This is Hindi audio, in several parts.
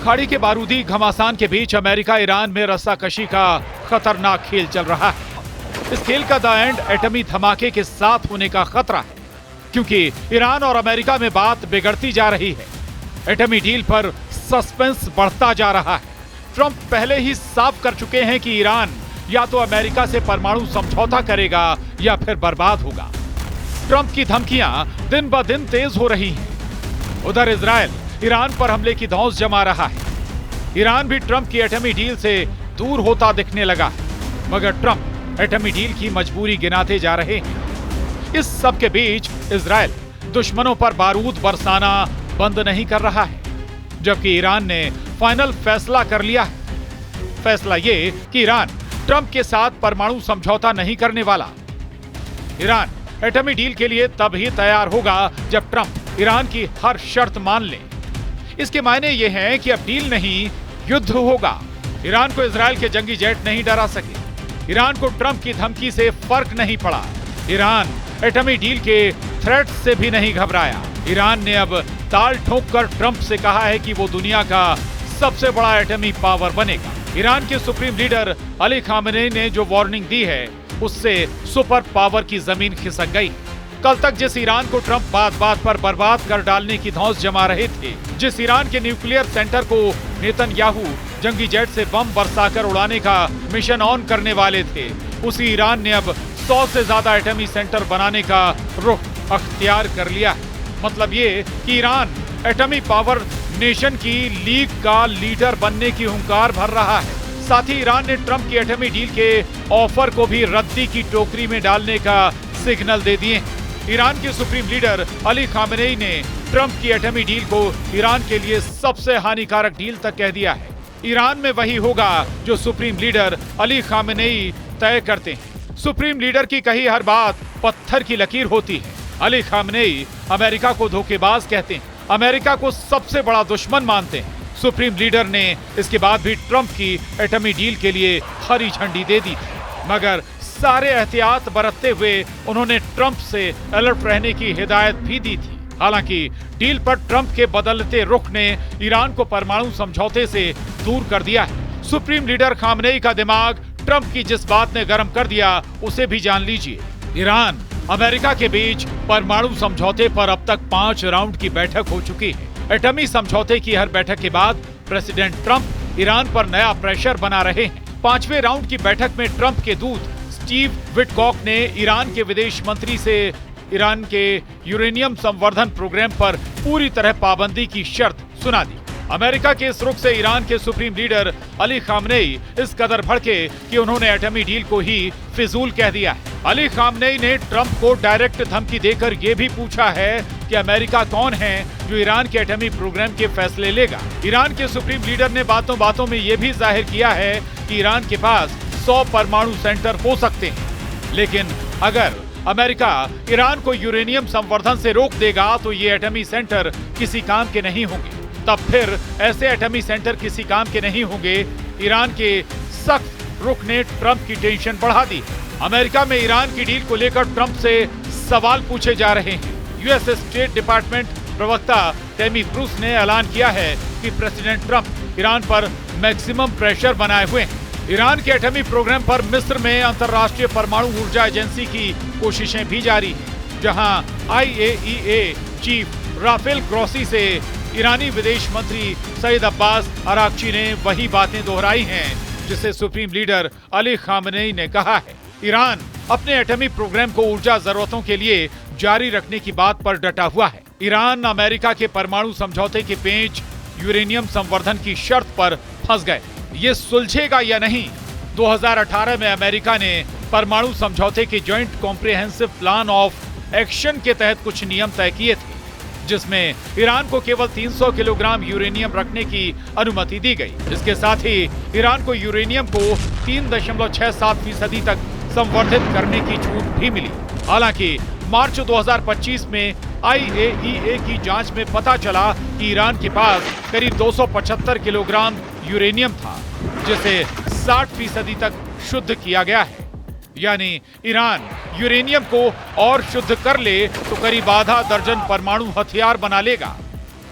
खाड़ी के बारूदी घमासान के बीच अमेरिका ईरान में रस्साकशी का खतरनाक खेल चल रहा है। इस खेल का द एंड एटमी धमाके के साथ होने का खतरा है, क्योंकि ईरान और अमेरिका में बात बिगड़ती जा रही है। एटमी डील पर सस्पेंस बढ़ता जा रहा है। ट्रंप पहले ही साफ कर चुके हैं कि ईरान या तो अमेरिका से परमाणु समझौता करेगा या फिर बर्बाद होगा। ट्रंप की धमकियां दिन ब दिन तेज हो रही हैं। उधर इजराइल ईरान पर हमले की धौंस जमा रहा है। ईरान भी ट्रंप की एटमी डील से दूर होता दिखने लगा है, मगर ट्रंप एटमी डील की मजबूरी गिनाते जा रहे हैं। इस सब के बीच इजराइल दुश्मनों पर बारूद बरसाना बंद नहीं कर रहा है, जबकि ईरान ने फाइनल फैसला कर लिया है। फैसला ये कि ईरान ट्रंप के साथ परमाणु समझौता नहीं करने वाला। ईरान एटमी डील के लिए तब ही तैयार होगा जब ट्रंप ईरान की हर शर्त मान ले। इसके मायने ये हैं कि अब डील नहीं, युद्ध होगा। ईरान को इजराइल के जंगी जेट नहीं डरा सके। ईरान को ट्रंप की धमकी से फर्क नहीं पड़ा। ईरान एटमी डील के थ्रेट से भी नहीं घबराया। ईरान ने अब ताल ठोंककर ट्रंप से कहा है कि वो दुनिया का सबसे बड़ा एटमी पावर बनेगा। ईरान के सुप्रीम लीडर अली खामेनेई ने जो वार्निंग दी है, उससे सुपर पावर की जमीन खिसक गई। कल तक जिस ईरान को ट्रंप बात बात पर बर्बाद कर डालने की धौंस जमा रहे थे, जिस ईरान के न्यूक्लियर सेंटर को नेतन्याहू जंगी जेट से बम बरसाकर उड़ाने का मिशन ऑन करने वाले थे, उसी ईरान ने अब 100 से ज्यादा एटमी सेंटर बनाने का रुख अख्तियार कर लिया है। मतलब ये कि ईरान एटमी पावर नेशन की लीग का लीडर बनने की हुंकार भर रहा है। साथ ही ईरान ने ट्रंप की एटमी डील के ऑफर को भी रद्दी की टोकरी में डालने का सिग्नल दे दिए। ईरान के सुप्रीम लीडर अली खामेनेई ने ट्रंप की एटमी डील को ईरान के लिए सबसे हानिकारक डील तक कह दिया है। ईरान में वही होगा जो सुप्रीम लीडर अली खामेनेई तय करते हैं। सुप्रीम लीडर की कही हर बात पत्थर की लकीर होती है। अली खामेनेई अमेरिका को धोखेबाज कहते हैं, अमेरिका को सबसे बड़ा दुश्मन मानते हैं। सुप्रीम लीडर ने इसके बाद भी ट्रंप की एटमी डील के लिए हरी झंडी दे दी, मगर सारे एहतियात बरतते हुए उन्होंने ट्रंप से अलर्ट रहने की हिदायत भी दी थी। हालांकि डील पर ट्रंप के बदलते रुख ने ईरान को परमाणु समझौते से दूर कर दिया है। सुप्रीम लीडर खामेनेई का दिमाग ट्रंप की जिस बात ने गर्म कर दिया, उसे भी जान लीजिए। ईरान अमेरिका के बीच परमाणु समझौते पर अब तक 5 राउंड की बैठक हो चुकी है। एटमी समझौते की हर बैठक के बाद प्रेसिडेंट ट्रंप ईरान पर नया प्रेशर बना रहे हैं। 5वें राउंड की बैठक में ट्रंप के दूत स्टीव विटकॉक ने ईरान के विदेश मंत्री से ईरान के यूरेनियम संवर्धन प्रोग्राम पर पूरी तरह पाबंदी की शर्त सुना दी। अमेरिका के इस रुख से ईरान के सुप्रीम लीडर अली खामेनेई इस कदर भड़के कि उन्होंने एटमी डील को ही फिजूल कह दिया है। अली खामेनेई ने ट्रंप को डायरेक्ट धमकी देकर यह भी पूछा है कि अमेरिका कौन है जो ईरान के एटमी प्रोग्राम के फैसले लेगा। ईरान के सुप्रीम लीडर ने बातों बातों में यह भी जाहिर किया है कि ईरान के पास 100 परमाणु सेंटर हो सकते हैं, लेकिन अगर अमेरिका ईरान को यूरेनियम संवर्धन से रोक देगा तो ये एटमी सेंटर किसी काम के नहीं होंगे। तब फिर ऐसे एटमी सेंटर किसी काम के नहीं होंगे। ईरान के सख्त रुख ने ट्रंप की टेंशन बढ़ा दी। अमेरिका में ईरान की डील को लेकर ट्रंप से सवाल पूछे जा रहे हैं। यूएस स्टेट डिपार्टमेंट प्रवक्ता टेमी ब्रूस ने ऐलान किया है कि प्रेसिडेंट ट्रंप ईरान पर मैक्सिमम प्रेशर बनाए हुए हैं। ईरान के एटमी प्रोग्राम पर मिस्र में अंतर्राष्ट्रीय परमाणु ऊर्जा एजेंसी की कोशिशें भी जारी हैं, जहां IAEA चीफ राफेल ग्रोसी से ईरानी विदेश मंत्री सईद अब्बास अरागची ने वही बातें दोहराई हैं जिसे सुप्रीम लीडर अली खामेनेई ने कहा है। ईरान अपने एटमी प्रोग्राम को ऊर्जा जरूरतों के लिए जारी रखने की बात पर डटा हुआ है। ईरान अमेरिका के परमाणु समझौते के पेच यूरेनियम संवर्धन की शर्त पर फंस गए। ये सुलझेगा या नहीं? 2018 में अमेरिका ने परमाणु समझौते के joint comprehensive plan of action के तहत कुछ नियम तय किए थे, जिसमें ईरान को केवल 300 किलोग्राम यूरेनियम रखने की अनुमति दी गई। इसके साथ ही ईरान को यूरेनियम को 3.67% तक संवर्धित करने की छूट भी मिली। हालांकि मार्च 2025 में IAEA की जांच में पता चला कि ईरान के पास करीब 275 किलोग्राम यूरेनियम था, जिसे 60% तक शुद्ध किया गया है। यानी ईरान यूरेनियम को और शुद्ध कर ले तो करीब आधा दर्जन परमाणु हथियार बना लेगा।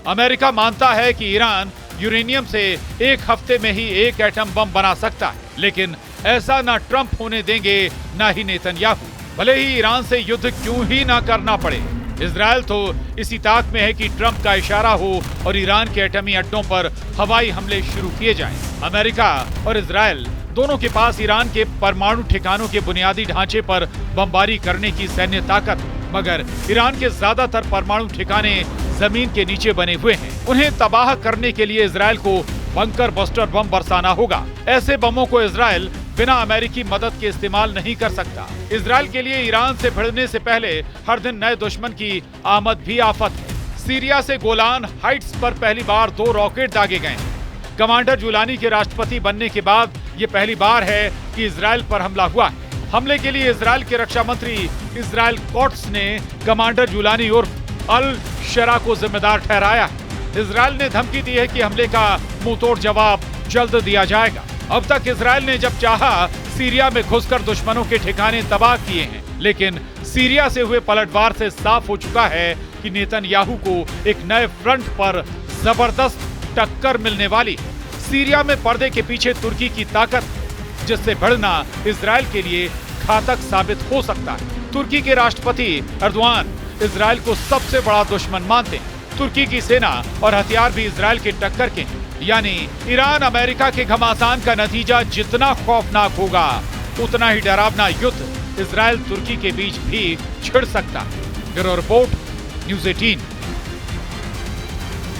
अमेरिका मानता है कि ईरान यूरेनियम से एक हफ्ते में ही एक एटम बम बना सकता है, लेकिन ऐसा ना ट्रंप होने देंगे ना ही नेतन्याहू, भले ही ईरान से युद्ध क्यों ही ना करना पड़े। इजराइल तो इसी ताक में है कि ट्रंप का इशारा हो और ईरान के एटमी अड्डों पर हवाई हमले शुरू किए जाएं। अमेरिका और इजराइल दोनों के पास ईरान के परमाणु ठिकानों के बुनियादी ढांचे पर बमबारी करने की सैन्य ताकत, मगर ईरान के ज्यादातर परमाणु ठिकाने जमीन के नीचे बने हुए हैं। उन्हें तबाह करने के लिए इजराइल को बंकर बस्टर बम बरसाना होगा। ऐसे बमों को इजराइल बिना अमेरिकी मदद के इस्तेमाल नहीं कर सकता। इजराइल के लिए ईरान से भिड़ने से पहले हर दिन नए दुश्मन की आमद भी आफत है। सीरिया से गोलान हाइट्स पर पहली बार 2 रॉकेट दागे गए। कमांडर जुलानी के राष्ट्रपति बनने के बाद ये पहली बार है कि इजराइल पर हमला हुआ है। हमले के लिए इजराइल के रक्षा मंत्री इजराइल कोट्स ने कमांडर जुलानी उर्फ अल शरा को जिम्मेदार ठहराया है। इजराइल ने धमकी दी है कि हमले का मुंहतोड़ जवाब जल्द दिया जाएगा। अब तक इजराइल ने जब चाहा सीरिया में घुसकर दुश्मनों के ठिकाने तबाह किए हैं, लेकिन सीरिया से हुए पलटवार से साफ हो चुका है कि नेतन्याहू को एक नए फ्रंट पर जबरदस्त टक्कर मिलने वाली। सीरिया में पर्दे के पीछे तुर्की की ताकत, जिससे भिड़ना इजराइल के लिए घातक साबित हो सकता है। तुर्की के राष्ट्रपति एर्दोआन इजराइल को सबसे बड़ा दुश्मन मानते हैं। तुर्की की सेना और हथियार भी इजराइल के टक्कर के हैं। यानी ईरान अमेरिका के घमासान का नतीजा जितना खौफनाक होगा, उतना ही डरावना युद्ध इजराइल तुर्की के बीच भी छिड़ सकता है। Bureau report, news 18।